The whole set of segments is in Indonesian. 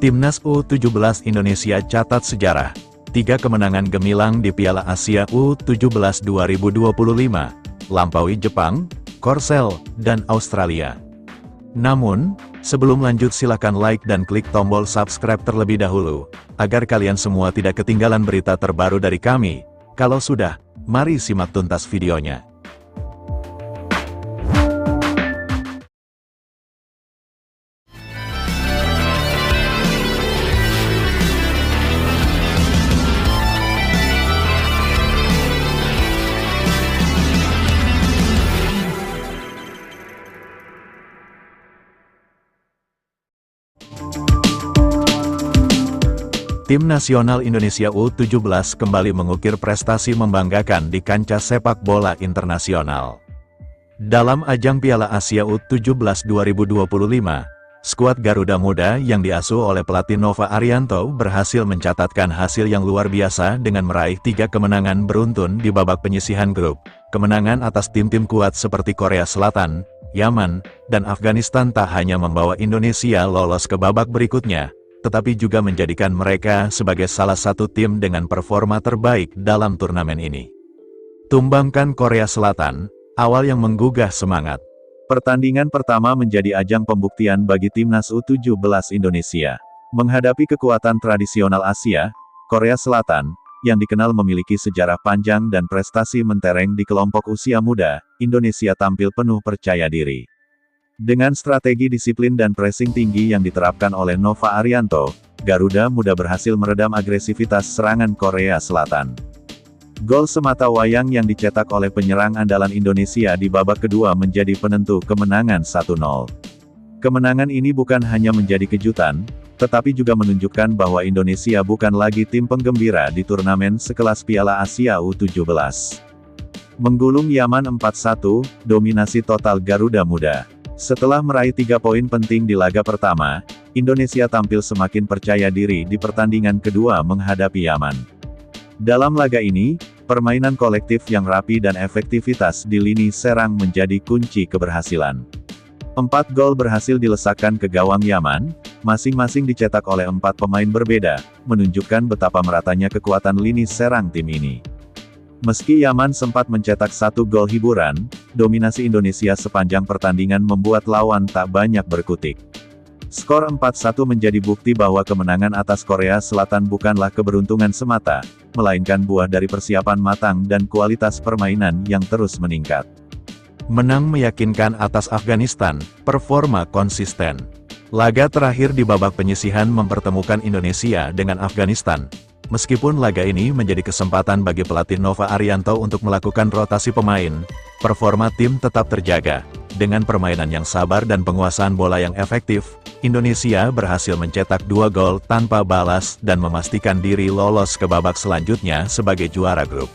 Timnas U17 Indonesia catat sejarah. 3 kemenangan gemilang di Piala Asia U17 2025, lampaui Jepang, Korsel, dan Australia. Namun, sebelum lanjut silakan like dan klik tombol subscribe terlebih dahulu, agar kalian semua tidak ketinggalan berita terbaru dari kami. Kalau sudah, mari simak tuntas videonya. Tim nasional Indonesia U17 kembali mengukir prestasi membanggakan di kancah sepak bola internasional. Dalam ajang Piala Asia U17 2025, skuad Garuda Muda yang diasuh oleh pelatih Nova Arianto berhasil mencatatkan hasil yang luar biasa dengan meraih 3 kemenangan beruntun di babak penyisihan grup. Kemenangan atas tim-tim kuat seperti Korea Selatan, Yaman, dan Afghanistan tak hanya membawa Indonesia lolos ke babak berikutnya, tetapi juga menjadikan mereka sebagai salah satu tim dengan performa terbaik dalam turnamen ini. Tumbangkan Korea Selatan, awal yang menggugah semangat. Pertandingan pertama menjadi ajang pembuktian bagi Timnas U17 Indonesia. Menghadapi kekuatan tradisional Asia, Korea Selatan, yang dikenal memiliki sejarah panjang dan prestasi mentereng di kelompok usia muda, Indonesia tampil penuh percaya diri. Dengan strategi disiplin dan pressing tinggi yang diterapkan oleh Nova Arianto, Garuda Muda berhasil meredam agresivitas serangan Korea Selatan. Gol semata wayang yang dicetak oleh penyerang andalan Indonesia di babak kedua menjadi penentu kemenangan 1-0. Kemenangan ini bukan hanya menjadi kejutan, tetapi juga menunjukkan bahwa Indonesia bukan lagi tim penggembira di turnamen sekelas Piala Asia U17. Menggulung Yaman 4-1, dominasi total Garuda Muda. Setelah meraih 3 poin penting di laga pertama, Indonesia tampil semakin percaya diri di pertandingan kedua menghadapi Yaman. Dalam laga ini, permainan kolektif yang rapi dan efektivitas di lini serang menjadi kunci keberhasilan. 4 gol berhasil dilesakkan ke gawang Yaman, masing-masing dicetak oleh 4 pemain berbeda, menunjukkan betapa meratanya kekuatan lini serang tim ini. Meski Yaman sempat mencetak 1 gol hiburan, dominasi Indonesia sepanjang pertandingan membuat lawan tak banyak berkutik. Skor 4-1 menjadi bukti bahwa kemenangan atas Korea Selatan bukanlah keberuntungan semata, melainkan buah dari persiapan matang dan kualitas permainan yang terus meningkat. Menang meyakinkan atas Afghanistan, performa konsisten. Laga terakhir di babak penyisihan mempertemukan Indonesia dengan Afghanistan. Meskipun laga ini menjadi kesempatan bagi pelatih Nova Arianto untuk melakukan rotasi pemain, performa tim tetap terjaga. Dengan permainan yang sabar dan penguasaan bola yang efektif, Indonesia berhasil mencetak 2 gol tanpa balas dan memastikan diri lolos ke babak selanjutnya sebagai juara grup.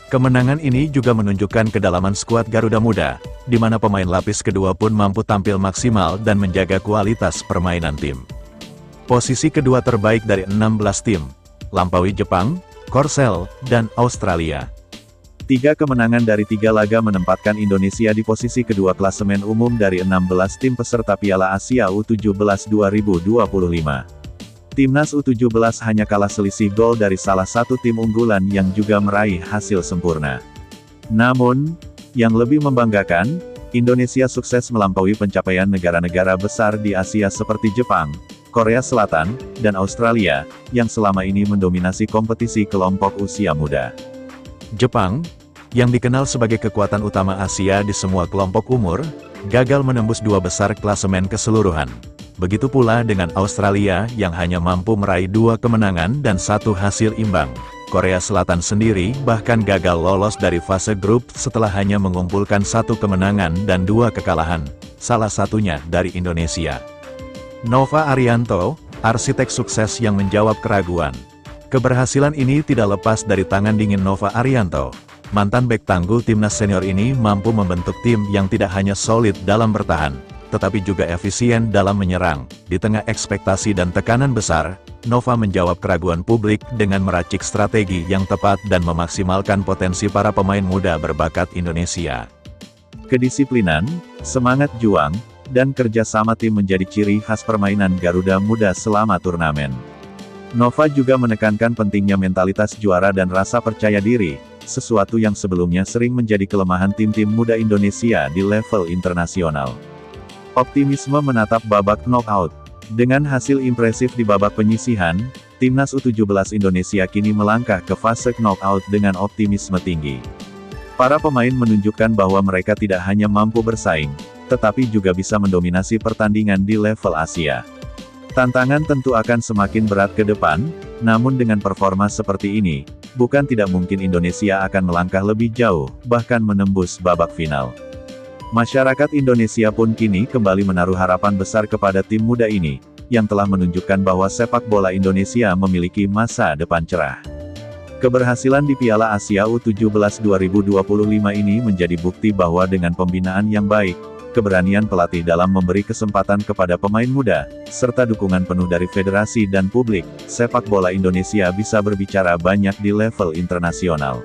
Kemenangan ini juga menunjukkan kedalaman skuad Garuda Muda, di mana pemain lapis kedua pun mampu tampil maksimal dan menjaga kualitas permainan tim. Posisi kedua terbaik dari 16 tim, lampaui Jepang, Korsel, dan Australia. 3 kemenangan dari 3 laga menempatkan Indonesia di posisi kedua klasemen umum dari 16 tim peserta Piala Asia U17 2025. Timnas U17 hanya kalah selisih gol dari salah satu tim unggulan yang juga meraih hasil sempurna. Namun, yang lebih membanggakan, Indonesia sukses melampaui pencapaian negara-negara besar di Asia seperti Jepang, Korea Selatan, dan Australia, yang selama ini mendominasi kompetisi kelompok usia muda. Jepang, yang dikenal sebagai kekuatan utama Asia di semua kelompok umur, gagal menembus 2 besar klasemen keseluruhan. Begitu pula dengan Australia yang hanya mampu meraih 2 kemenangan dan 1 hasil imbang. Korea Selatan sendiri bahkan gagal lolos dari fase grup setelah hanya mengumpulkan 1 kemenangan dan 2 kekalahan, salah satunya dari Indonesia. Nova Arianto, arsitek sukses yang menjawab keraguan. Keberhasilan ini tidak lepas dari tangan dingin Nova Arianto. Mantan bek tangguh timnas senior ini mampu membentuk tim yang tidak hanya solid dalam bertahan, tetapi juga efisien dalam menyerang. Di tengah ekspektasi dan tekanan besar, Nova menjawab keraguan publik dengan meracik strategi yang tepat dan memaksimalkan potensi para pemain muda berbakat Indonesia. Kedisiplinan, semangat juang, dan kerja sama tim menjadi ciri khas permainan Garuda Muda selama turnamen. Nova juga menekankan pentingnya mentalitas juara dan rasa percaya diri, sesuatu yang sebelumnya sering menjadi kelemahan tim-tim muda Indonesia di level internasional. Optimisme menatap babak knockout. Dengan hasil impresif di babak penyisihan, Timnas U17 Indonesia kini melangkah ke fase knockout dengan optimisme tinggi. Para pemain menunjukkan bahwa mereka tidak hanya mampu bersaing, tetapi juga bisa mendominasi pertandingan di level Asia. Tantangan tentu akan semakin berat ke depan, namun dengan performa seperti ini, bukan tidak mungkin Indonesia akan melangkah lebih jauh, bahkan menembus babak final. Masyarakat Indonesia pun kini kembali menaruh harapan besar kepada tim muda ini, yang telah menunjukkan bahwa sepak bola Indonesia memiliki masa depan cerah. Keberhasilan di Piala Asia U17 2025 ini menjadi bukti bahwa dengan pembinaan yang baik, keberanian pelatih dalam memberi kesempatan kepada pemain muda, serta dukungan penuh dari federasi dan publik, sepak bola Indonesia bisa berbicara banyak di level internasional.